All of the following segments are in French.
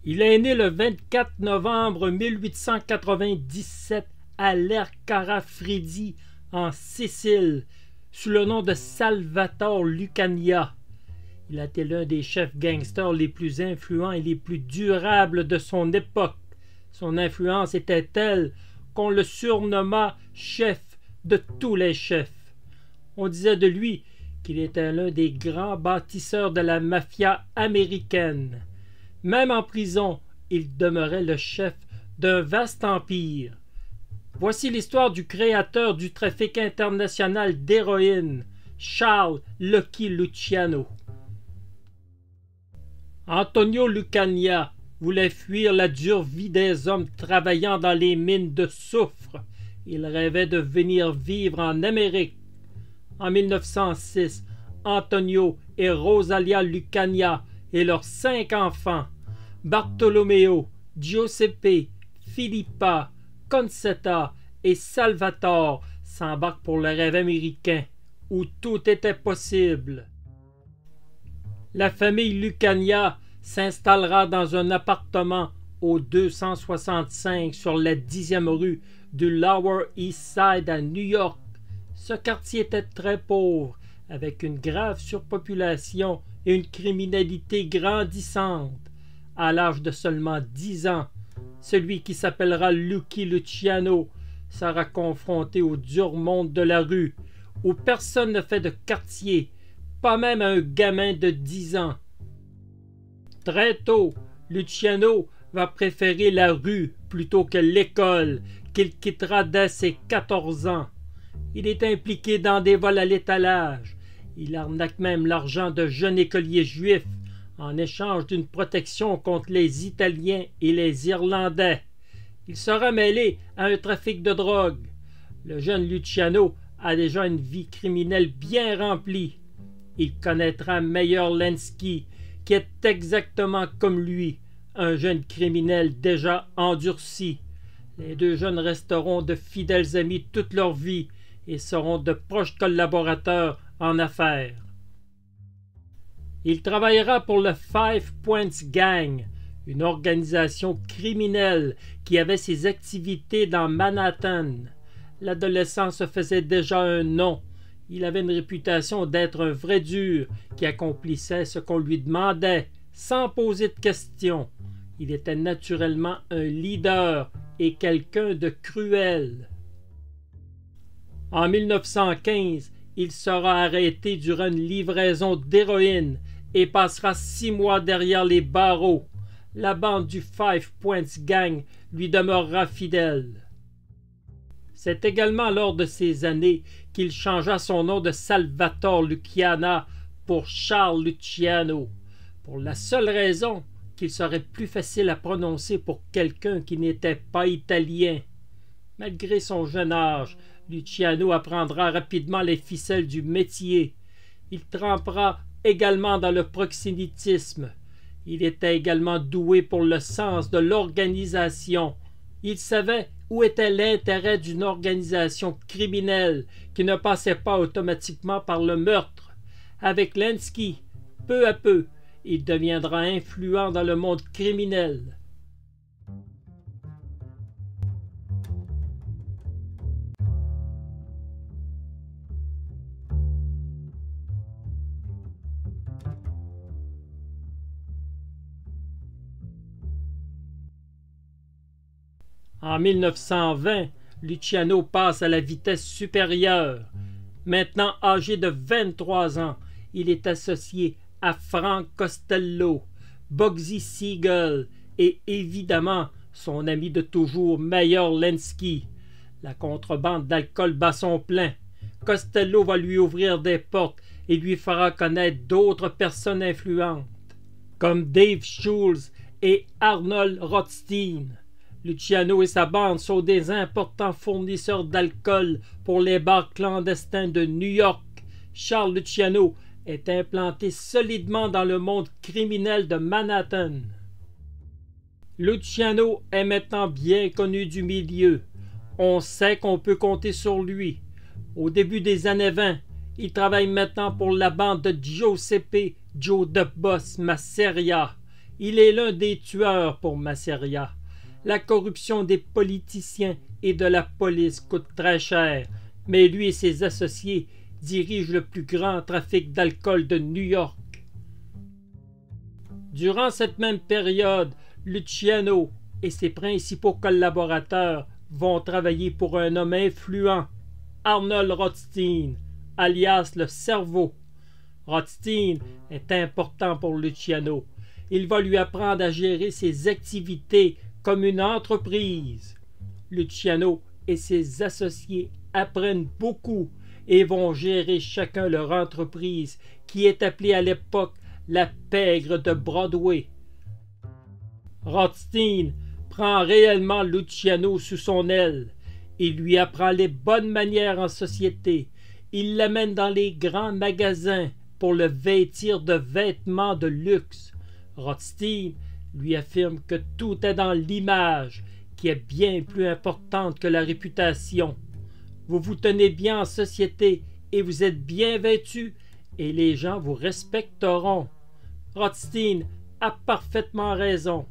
Il est né le 24 novembre 1897 à l'Ercara-Friddi, en Sicile, sous le nom de Salvatore Lucania. Il a été l'un des chefs gangsters les plus influents et les plus durables de son époque. Son influence était telle qu'on le surnomma chef de tous les chefs. On disait de lui qu'il était l'un des grands bâtisseurs de la mafia américaine. Même en prison, il demeurait le chef d'un vaste empire. Voici l'histoire du créateur du trafic international d'héroïne, Charles Lucky Luciano. Antonio Lucania voulait fuir la dure vie des hommes travaillant dans les mines de soufre. Il rêvait de venir vivre en Amérique. En 1906, Antonio et Rosalia Lucania et leurs 5 enfants, Bartolomeo, Giuseppe, Filippa, Concetta et Salvatore, s'embarquent pour le rêve américain, où tout était possible. La famille Lucania s'installera dans un appartement au 265 sur la 10e rue du Lower East Side à New York. Ce quartier était très pauvre, avec une grave surpopulation et une criminalité grandissante. À l'âge de seulement 10 ans, celui qui s'appellera Lucky Luciano sera confronté au dur monde de la rue, où personne ne fait de quartier, pas même un gamin de 10 ans. Très tôt, Luciano va préférer la rue plutôt que l'école, qu'il quittera dès ses 14 ans. Il est impliqué dans des vols à l'étalage. Il arnaque même l'argent de jeunes écoliers juifs en échange d'une protection contre les Italiens et les Irlandais. Il sera mêlé à un trafic de drogue. Le jeune Luciano a déjà une vie criminelle bien remplie. Il connaîtra Meyer Lansky, qui est exactement comme lui, un jeune criminel déjà endurci. Les deux jeunes resteront de fidèles amis toute leur vie et seront de proches collaborateurs en affaires. Il travaillera pour le Five Points Gang, une organisation criminelle qui avait ses activités dans Manhattan. L'adolescent se faisait déjà un nom. Il avait une réputation d'être un vrai dur qui accomplissait ce qu'on lui demandait sans poser de questions. Il était naturellement un leader et quelqu'un de cruel. En 1915, il sera arrêté durant une livraison d'héroïne et passera 6 mois derrière les barreaux. La bande du Five Points Gang lui demeurera fidèle. C'est également lors de ces années qu'il changea son nom de Salvatore Lucania pour Charles Luciano, pour la seule raison qu'il serait plus facile à prononcer pour quelqu'un qui n'était pas italien. Malgré son jeune âge, Luciano apprendra rapidement les ficelles du métier. Il trempera également dans le proxénétisme. Il était également doué pour le sens de l'organisation. Il savait où était l'intérêt d'une organisation criminelle qui ne passait pas automatiquement par le meurtre. Avec Lansky, peu à peu, il deviendra influent dans le monde criminel. En 1920, Luciano passe à la vitesse supérieure. Maintenant âgé de 23 ans, il est associé à Frank Costello, Bugsy Siegel et évidemment son ami de toujours Meyer Lansky. La contrebande d'alcool bat son plein. Costello va lui ouvrir des portes et lui fera connaître d'autres personnes influentes, comme Dave Schultz et Arnold Rothstein. Luciano et sa bande sont des importants fournisseurs d'alcool pour les bars clandestins de New York. Charles Luciano est implanté solidement dans le monde criminel de Manhattan. Luciano est maintenant bien connu du milieu. On sait qu'on peut compter sur lui. Au début des années 20, il travaille maintenant pour la bande de Giuseppe Joe the Boss Masseria. Il est l'un des tueurs pour Masseria. La corruption des politiciens et de la police coûte très cher, mais lui et ses associés dirigent le plus grand trafic d'alcool de New York. Durant cette même période, Luciano et ses principaux collaborateurs vont travailler pour un homme influent, Arnold Rothstein, alias le Cerveau. Rothstein est important pour Luciano. Il va lui apprendre à gérer ses activités comme une entreprise. Luciano et ses associés apprennent beaucoup et vont gérer chacun leur entreprise, qui est appelée à l'époque la pègre de Broadway. Rothstein prend réellement Luciano sous son aile. Il lui apprend les bonnes manières en société. Il l'amène dans les grands magasins pour le vêtir de vêtements de luxe. Rothstein lui affirme que tout est dans l'image, qui est bien plus importante que la réputation. Vous vous tenez bien en société et vous êtes bien vêtu, et les gens vous respecteront. Rothstein a parfaitement raison.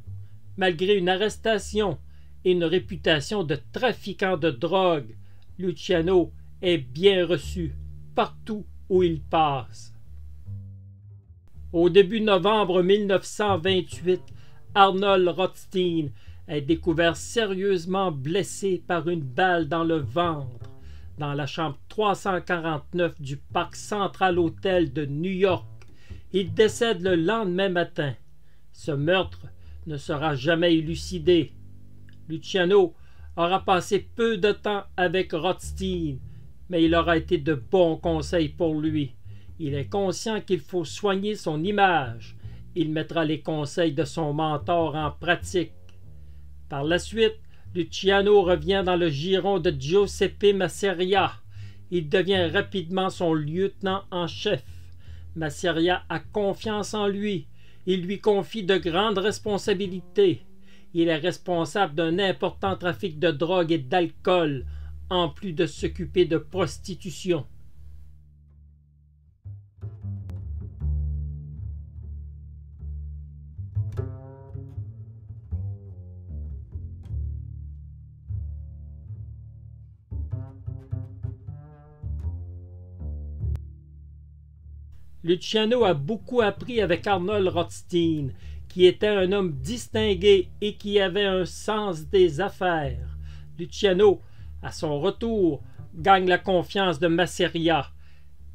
Malgré une arrestation et une réputation de trafiquant de drogue, Luciano est bien reçu partout où il passe. Au début novembre 1928, Arnold Rothstein est découvert sérieusement blessé par une balle dans le ventre dans la chambre 349 du Parc Central Hotel de New York. Il décède le lendemain matin. Ce meurtre ne sera jamais élucidé. Luciano aura passé peu de temps avec Rothstein, mais il aura été de bons conseils pour lui. Il est conscient qu'il faut soigner son image. Il mettra les conseils de son mentor en pratique. Par la suite, Luciano revient dans le giron de Giuseppe Masseria. Il devient rapidement son lieutenant en chef. Masseria a confiance en lui. Il lui confie de grandes responsabilités. Il est responsable d'un important trafic de drogue et d'alcool, en plus de s'occuper de prostitution. Luciano a beaucoup appris avec Arnold Rothstein, qui était un homme distingué et qui avait un sens des affaires. Luciano, à son retour, gagne la confiance de Masseria,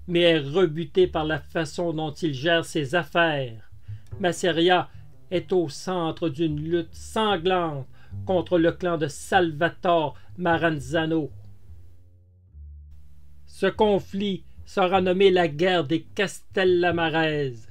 mais est rebuté par la façon dont il gère ses affaires. Masseria est au centre d'une lutte sanglante contre le clan de Salvatore Maranzano. Ce conflit sera nommé la guerre des Castellamarese.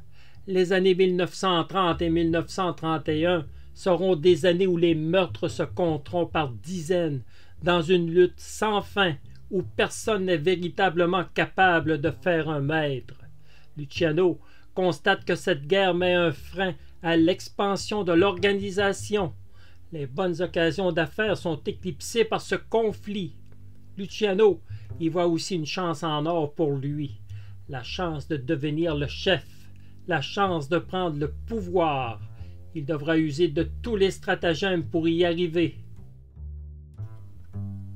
Les années 1930 et 1931 seront des années où les meurtres se compteront par dizaines, dans une lutte sans fin où personne n'est véritablement capable de faire un maître. Luciano constate que cette guerre met un frein à l'expansion de l'organisation. Les bonnes occasions d'affaires sont éclipsées par ce conflit. Luciano y voit aussi une chance en or pour lui, la chance de devenir le chef, la chance de prendre le pouvoir. Il devra user de tous les stratagèmes pour y arriver.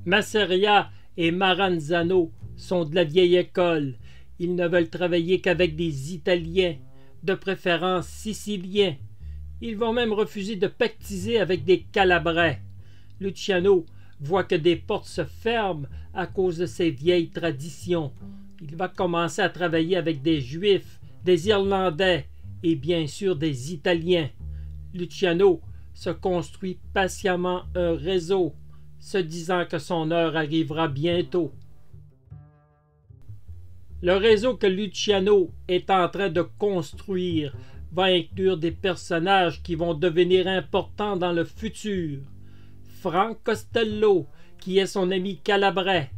Masseria et Maranzano sont de la vieille école. Ils ne veulent travailler qu'avec des Italiens, de préférence siciliens. Ils vont même refuser de pactiser avec des Calabrais. Luciano voit que des portes se ferment à cause de ces vieilles traditions. Il va commencer à travailler avec des Juifs, des Irlandais et bien sûr des Italiens. Luciano se construit patiemment un réseau, se disant que son heure arrivera bientôt. Le réseau que Luciano est en train de construire va inclure des personnages qui vont devenir importants dans le futur. Frank Costello, qui est son ami calabrais,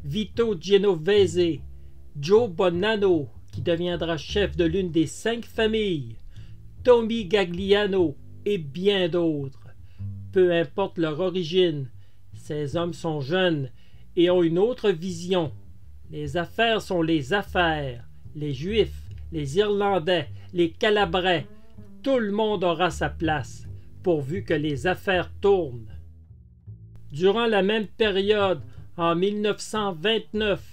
Vito Genovese, Joe Bonanno, qui deviendra chef de l'une des 5 familles, Tommy Gagliano et bien d'autres. Peu importe leur origine, ces hommes sont jeunes et ont une autre vision. Les affaires sont les affaires. Les Juifs, les Irlandais, les Calabrais, Tout le monde aura sa place, pourvu que les affaires tournent. Durant la même période, en 1929,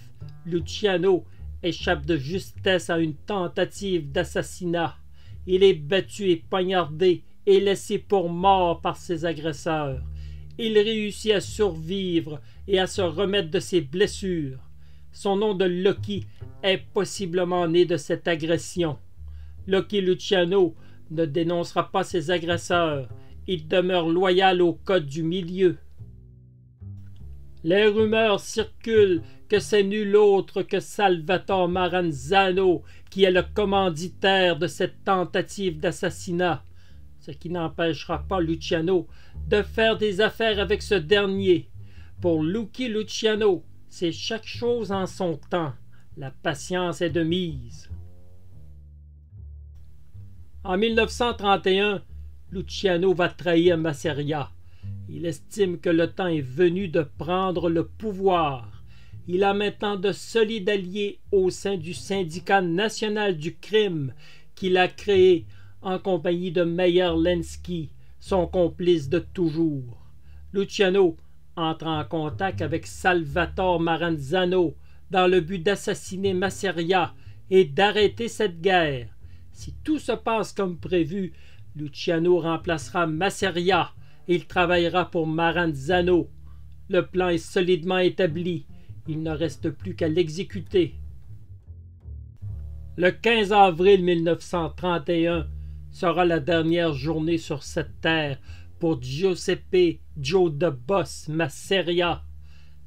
Luciano échappe de justesse à une tentative d'assassinat. Il est battu et poignardé et laissé pour mort par ses agresseurs. Il réussit à survivre et à se remettre de ses blessures. Son nom de Lucky est possiblement né de cette agression. Lucky Luciano ne dénoncera pas ses agresseurs. Il demeure loyal au code du milieu. Les rumeurs circulent que c'est nul autre que Salvatore Maranzano qui est le commanditaire de cette tentative d'assassinat, ce qui n'empêchera pas Luciano de faire des affaires avec ce dernier. Pour Lucky Luciano, c'est chaque chose en son temps. La patience est de mise. En 1931, Luciano va trahir Masseria. Il estime que le temps est venu de prendre le pouvoir. Il a maintenant de solides alliés au sein du syndicat national du crime qu'il a créé en compagnie de Meyer Lenski, son complice de toujours. Luciano entre en contact avec Salvatore Maranzano dans le but d'assassiner Masseria et d'arrêter cette guerre. Si tout se passe comme prévu, Luciano remplacera Masseria et il travaillera pour Maranzano. Le plan est solidement établi. Il ne reste plus qu'à l'exécuter. Le 15 avril 1931 sera la dernière journée sur cette terre pour Giuseppe Joe de Boss Masseria.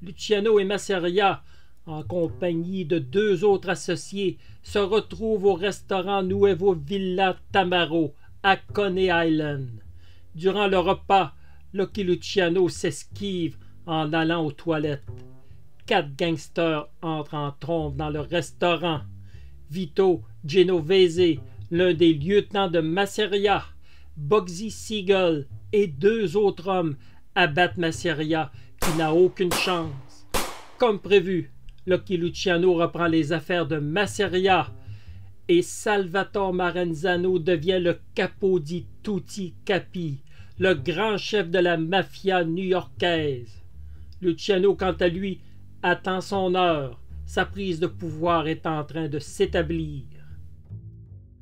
Luciano et Masseria, en compagnie de deux autres associés, se retrouvent au restaurant Nuevo Villa Tamaro à Coney Island. Durant le repas, Lucky Luciano s'esquive en allant aux toilettes. 4 gangsters entrent en trompe dans le restaurant. Vito Genovese, l'un des lieutenants de Masseria, Bugsy Siegel et 2 autres hommes abattent Masseria qui n'a aucune chance. Comme prévu, Lucky Luciano reprend les affaires de Masseria et Salvatore Maranzano devient le capo di tutti capi, le grand chef de la mafia new-yorkaise. Luciano, quant à lui, attend son heure. Sa prise de pouvoir est en train de s'établir.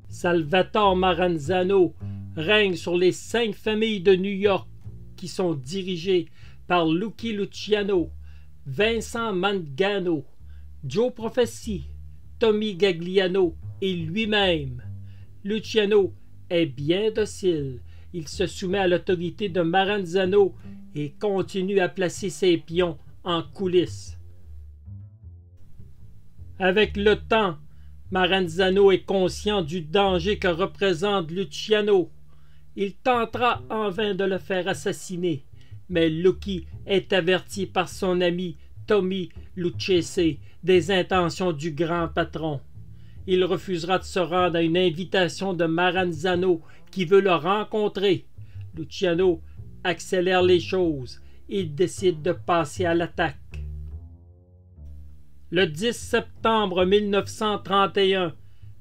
Salvatore Maranzano règne sur les 5 familles de New York qui sont dirigées par Lucky Luciano, Vincent Mangano, Joe Professi, Tommy Gagliano et lui-même. Luciano est bien docile. Il se soumet à l'autorité de Maranzano et continue à placer ses pions en coulisses. Avec le temps, Maranzano est conscient du danger que représente Luciano. Il tentera en vain de le faire assassiner, mais Lucky est averti par son ami Tommy Lucchese des intentions du grand patron. Il refusera de se rendre à une invitation de Maranzano qui veut le rencontrer. Luciano accélère les choses. Il décide de passer à l'attaque. Le 10 septembre 1931,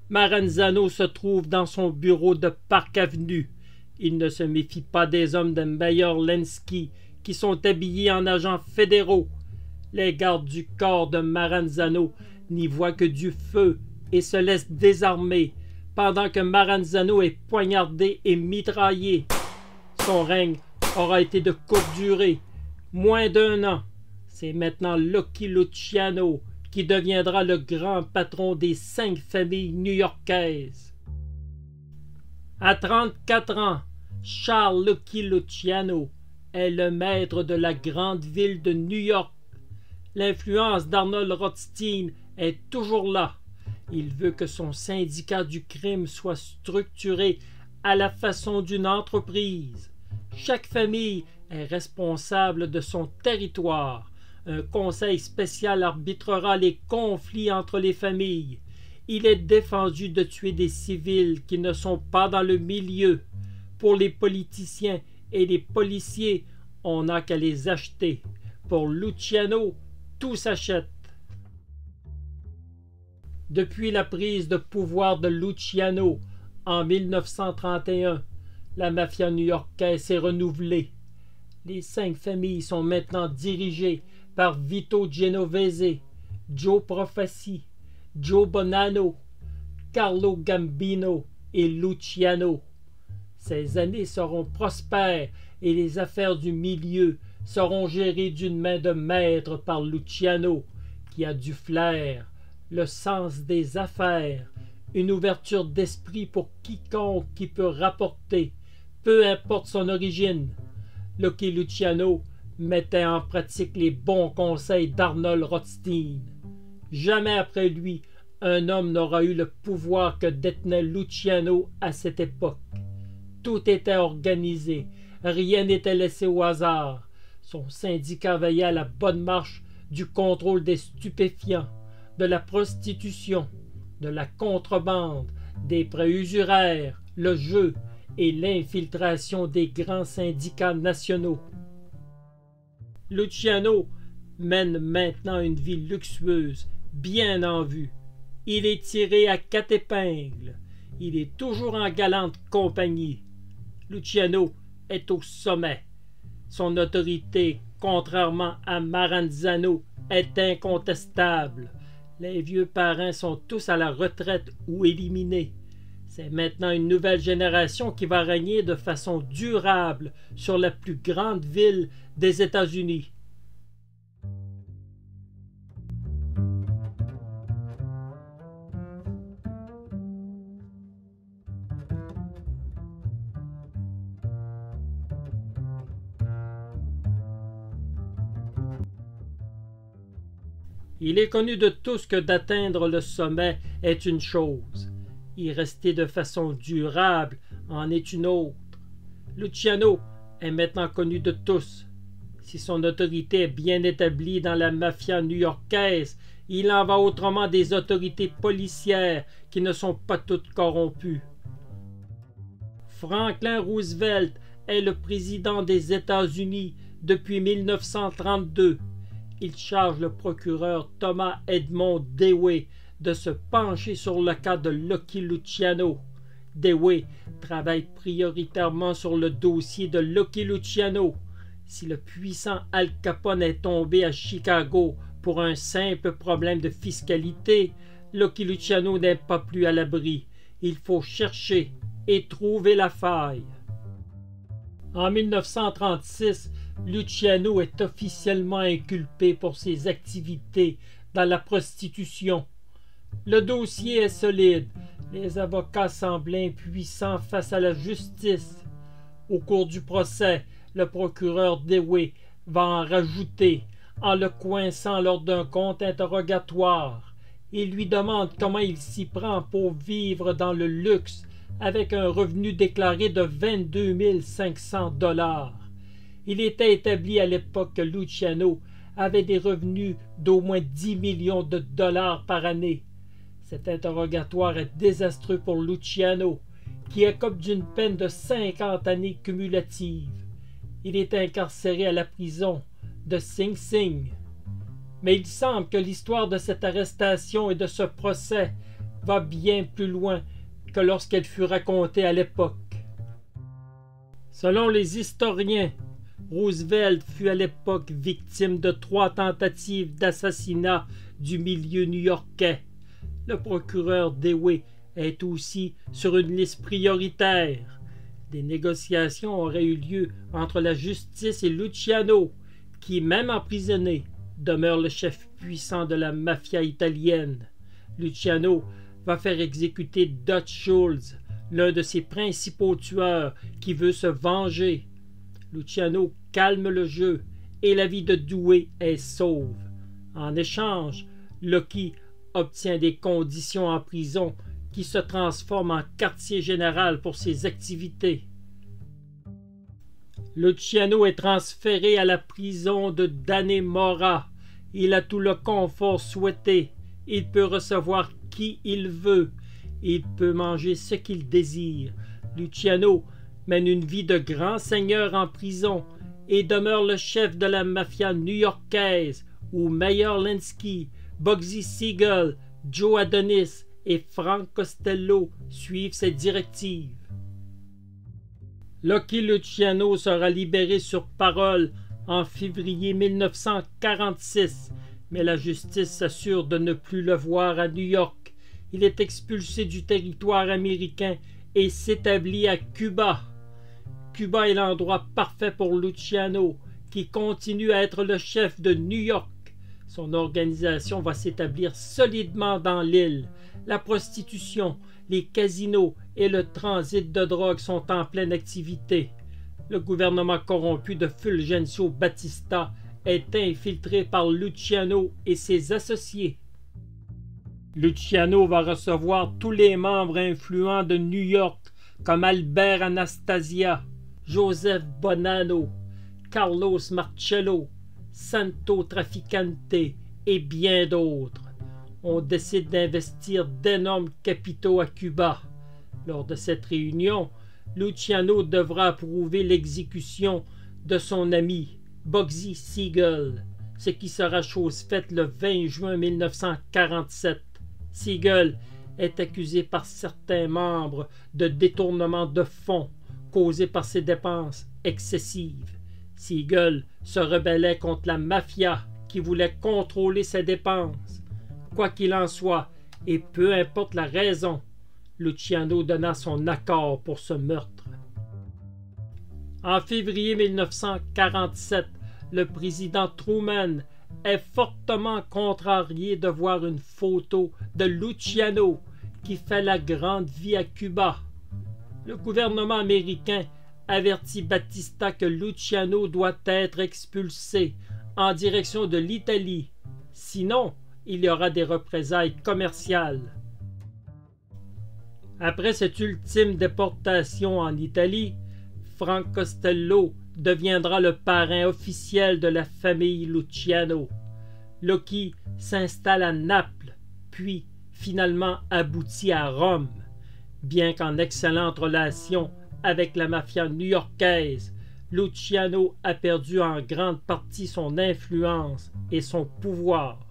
Maranzano se trouve dans son bureau de Park Avenue. Il ne se méfie pas des hommes de Meyer Lenski qui sont habillés en agents fédéraux. Les gardes du corps de Maranzano n'y voient que du feu et se laissent désarmer pendant que Maranzano est poignardé et mitraillé. Son règne aura été de courte durée, moins d'1 an. C'est maintenant Lucky Luciano qui deviendra le grand patron des 5 familles new-yorkaises. À 34 ans, Charles Lucky Luciano est le maître de la grande ville de New York. L'influence d'Arnold Rothstein est toujours là. Il veut que son syndicat du crime soit structuré à la façon d'une entreprise. Chaque famille est responsable de son territoire. Un conseil spécial arbitrera les conflits entre les familles. Il est défendu de tuer des civils qui ne sont pas dans le milieu. Pour les politiciens et les policiers, on n'a qu'à les acheter. Pour Luciano, tout s'achète. Depuis la prise de pouvoir de Luciano En 1931, la mafia new-yorkaise s'est renouvelée. Les 5 familles sont maintenant dirigées par Vito Genovese, Joe Profaci, Joe Bonanno, Carlo Gambino et Luciano. Ces années seront prospères et les affaires du milieu seront gérées d'une main de maître par Luciano, qui a du flair, le sens des affaires, une ouverture d'esprit pour quiconque qui peut rapporter, peu importe son origine. Lucky Luciano mettait en pratique les bons conseils d'Arnold Rothstein. Jamais après lui, un homme n'aura eu le pouvoir que détenait Luciano à cette époque. Tout était organisé, rien n'était laissé au hasard. Son syndicat veillait à la bonne marche du contrôle des stupéfiants, de la prostitution, de la contrebande, des prêts usuraires, le jeu et l'infiltration des grands syndicats nationaux. Luciano mène maintenant une vie luxueuse, bien en vue. Il est tiré à 4 épingles. Il est toujours en galante compagnie. Luciano est au sommet. Son autorité, contrairement à Maranzano, est incontestable. Les vieux parrains sont tous à la retraite ou éliminés. C'est maintenant une nouvelle génération qui va régner de façon durable sur la plus grande ville des États-Unis. Il est connu de tous que d'atteindre le sommet est une chose. Y rester de façon durable en est une autre. Luciano est maintenant connu de tous. Si son autorité est bien établie dans la mafia new-yorkaise, il en va autrement des autorités policières qui ne sont pas toutes corrompues. Franklin Roosevelt est le président des États-Unis depuis 1932. Il charge le procureur Thomas Edmond Dewey de se pencher sur le cas de Lucky Luciano. Dewey travaille prioritairement sur le dossier de Lucky Luciano. Si le puissant Al Capone est tombé à Chicago pour un simple problème de fiscalité, Lucky Luciano n'est pas plus à l'abri. Il faut chercher et trouver la faille. En 1936, Luciano est officiellement inculpé pour ses activités dans la prostitution. Le dossier est solide. Les avocats semblent impuissants face à la justice. Au cours du procès, le procureur Dewey va en rajouter en le coinçant lors d'un compte interrogatoire. Il lui demande comment il s'y prend pour vivre dans le luxe avec un revenu déclaré de 22 500 $. Il était établi à l'époque que Luciano avait des revenus d'au moins 10 millions de dollars par année. Cet interrogatoire est désastreux pour Luciano, qui écope d'une peine de 50 années cumulatives. Il est incarcéré à la prison de Sing Sing. Mais il semble que l'histoire de cette arrestation et de ce procès va bien plus loin que lorsqu'elle fut racontée à l'époque. Selon les historiens, Roosevelt fut à l'époque victime de 3 tentatives d'assassinat du milieu new-yorkais. Le procureur Dewey est aussi sur une liste prioritaire. Des négociations auraient eu lieu entre la justice et Luciano, qui, même emprisonné, demeure le chef puissant de la mafia italienne. Luciano va faire exécuter Dutch Schultz, l'un de ses principaux tueurs, qui veut se venger. Luciano calme le jeu et la vie de Dewey est sauve. En échange, Lucky obtient des conditions en prison qui se transforment en quartier général pour ses activités. Luciano est transféré à la prison de Dannemora. Il a tout le confort souhaité. Il peut recevoir qui il veut. Il peut manger ce qu'il désire. Luciano mène une vie de grand seigneur en prison et demeure le chef de la mafia new-yorkaise où Meyer Lansky, Bugsy Siegel, Joe Adonis et Frank Costello suivent ses directives. Lucky Luciano sera libéré sur parole en février 1946, mais la justice s'assure de ne plus le voir à New York. Il est expulsé du territoire américain et s'établit à Cuba. Cuba est l'endroit parfait pour Luciano, qui continue à être le chef de New York. Son organisation va s'établir solidement dans l'île. La prostitution, les casinos et le transit de drogue sont en pleine activité. Le gouvernement corrompu de Fulgencio Batista est infiltré par Luciano et ses associés. Luciano va recevoir tous les membres influents de New York comme Albert Anastasia, Joseph Bonanno, Carlos Marcello, Santo Trafficante et bien d'autres. On décide d'investir d'énormes capitaux à Cuba. Lors de cette réunion, Luciano devra approuver l'exécution de son ami Bugsy Siegel, ce qui sera chose faite le 20 juin 1947. Siegel est accusé par certains membres de détournement de fonds causé par ses dépenses excessives. Siegel se rebellait contre la mafia qui voulait contrôler ses dépenses. Quoi qu'il en soit, et peu importe la raison, Luciano donna son accord pour ce meurtre. En février 1947, le président Truman est fortement contrarié de voir une photo de Luciano qui fait la grande vie à Cuba. Le gouvernement américain avertit Batista que Luciano doit être expulsé en direction de l'Italie, sinon il y aura des représailles commerciales. Après cette ultime déportation en Italie, Frank Costello deviendra le parrain officiel de la famille Luciano. Lucky s'installe à Naples, puis finalement aboutit à Rome. Bien qu'en excellente relation avec la mafia new-yorkaise, Luciano a perdu en grande partie son influence et son pouvoir.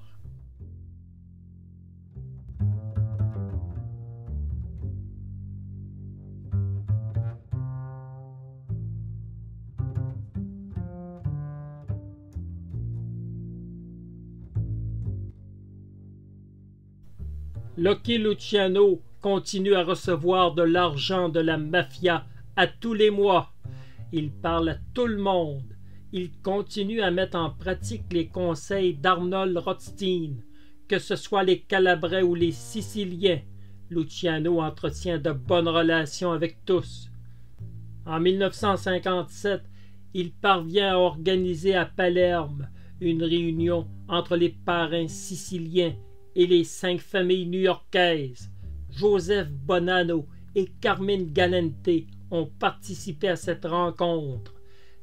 Lucky Luciano continue à recevoir de l'argent de la mafia à tous les mois. Il parle à tout le monde. Il continue à mettre en pratique les conseils d'Arnold Rothstein, que ce soit les Calabrais ou les Siciliens. Luciano entretient de bonnes relations avec tous. En 1957, il parvient à organiser à Palerme une réunion entre les parrains siciliens et les 5 familles new-yorkaises. Joseph Bonanno et Carmine Galante ont participé à cette rencontre.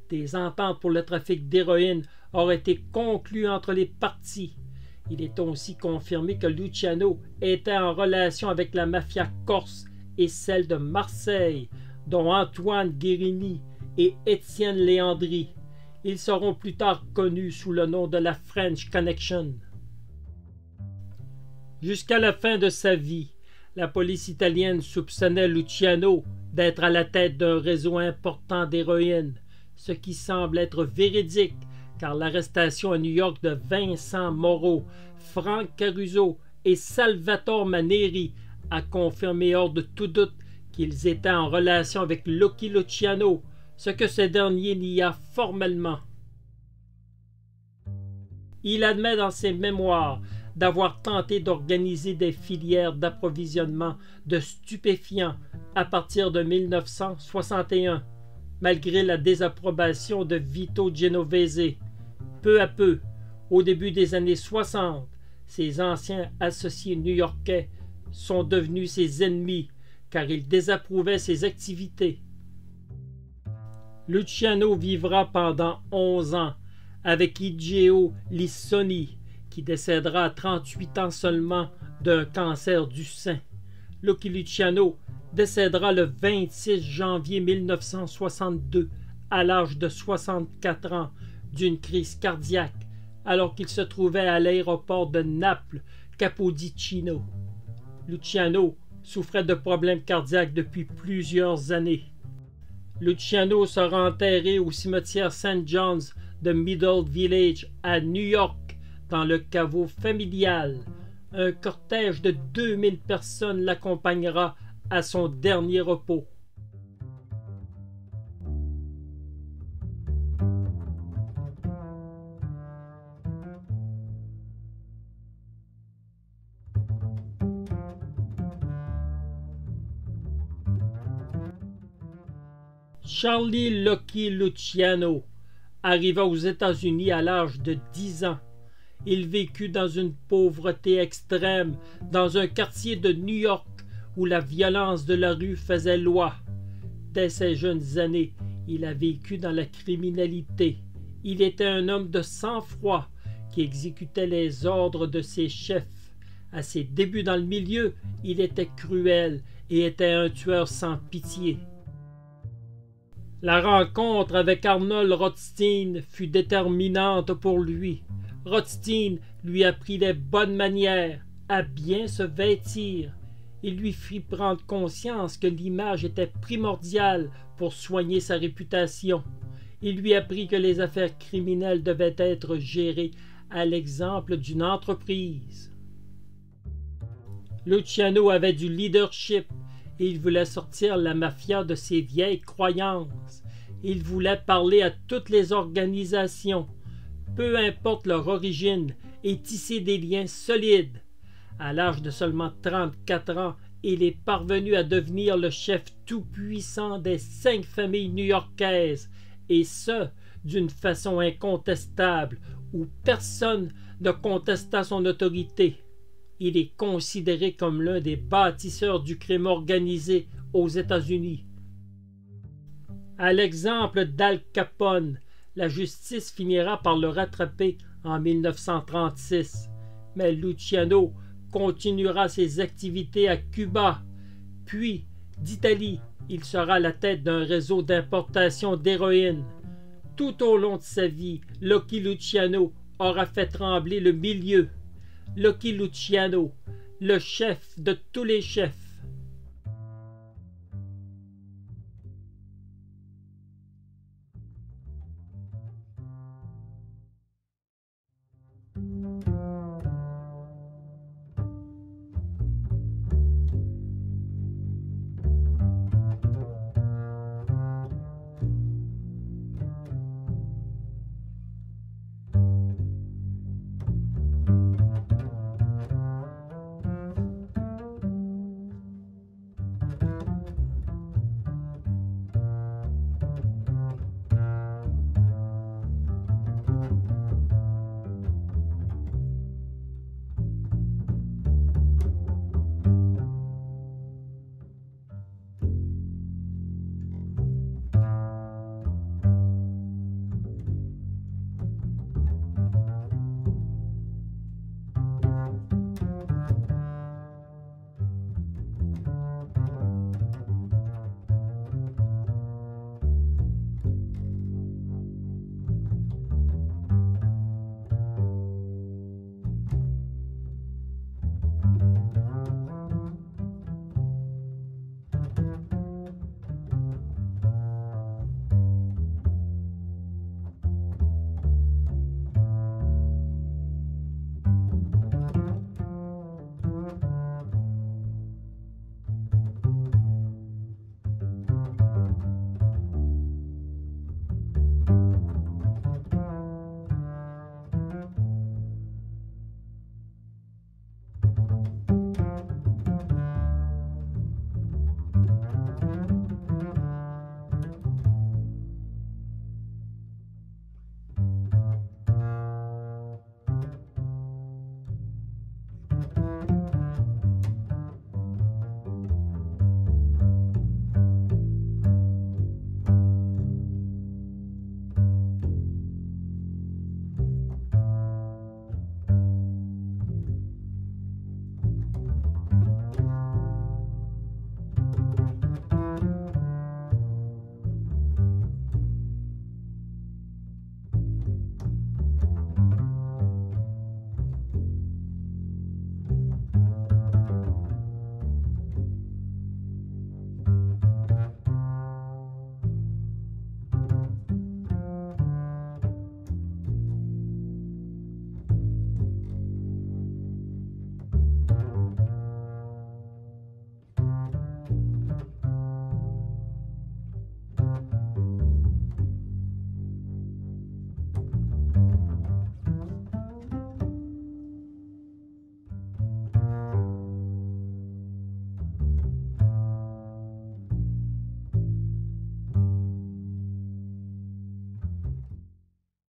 Des ententes pour le trafic d'héroïne auraient été conclues entre les parties. Il est aussi confirmé que Luciano était en relation avec la mafia corse et celle de Marseille, dont Antoine Guérini et Étienne Léandri. Ils seront plus tard connus sous le nom de la French Connection. Jusqu'à la fin de sa vie, la police italienne soupçonnait Luciano d'être à la tête d'un réseau important d'héroïne, ce qui semble être véridique car l'arrestation à New York de Vincent Moreau, Frank Caruso et Salvatore Maneri a confirmé hors de tout doute qu'ils étaient en relation avec Lucky Luciano, ce que ce dernier nia formellement. Il admet dans ses mémoires d'avoir tenté d'organiser des filières d'approvisionnement de stupéfiants à partir de 1961, malgré la désapprobation de Vito Genovese. Peu à peu, au début des années 60, ses anciens associés new-yorkais sont devenus ses ennemis car ils désapprouvaient ses activités. Luciano vivra pendant 11 ans avec Igeo Lissoni, qui décédera à 38 ans seulement d'un cancer du sein. Lucky Luciano décédera le 26 janvier 1962 à l'âge de 64 ans d'une crise cardiaque alors qu'il se trouvait à l'aéroport de Naples Capodichino. Luciano souffrait de problèmes cardiaques depuis plusieurs années. Luciano sera enterré au cimetière St. John's de Middle Village à New York dans le caveau familial. Un cortège de 2000 personnes l'accompagnera à son dernier repos. Charlie Lucky Luciano arriva aux États-Unis à l'âge de 10 ans. Il vécut dans une pauvreté extrême, dans un quartier de New York où la violence de la rue faisait loi. Dès ses jeunes années, il a vécu dans la criminalité. Il était un homme de sang-froid qui exécutait les ordres de ses chefs. À ses débuts dans le milieu, il était cruel et était un tueur sans pitié. La rencontre avec Arnold Rothstein fut déterminante pour lui. Rothstein lui apprit les bonnes manières, à bien se vêtir. Il lui fit prendre conscience que l'image était primordiale pour soigner sa réputation. Il lui apprit que les affaires criminelles devaient être gérées à l'exemple d'une entreprise. Luciano avait du leadership et il voulait sortir la mafia de ses vieilles croyances. Il voulait parler à toutes les organisations, peu importe leur origine, et tisser des liens solides. À l'âge de seulement 34 ans, il est parvenu à devenir le chef tout-puissant des 5 familles new-yorkaises, et ce, d'une façon incontestable, où personne ne contesta son autorité. Il est considéré comme l'un des bâtisseurs du crime organisé aux États-Unis. À l'exemple d'Al Capone, la justice finira par le rattraper en 1936, mais Luciano continuera ses activités à Cuba, puis d'Italie. Il sera à la tête d'un réseau d'importation d'héroïne. Tout au long de sa vie, Lucky Luciano aura fait trembler le milieu. Lucky Luciano, le chef de tous les chefs,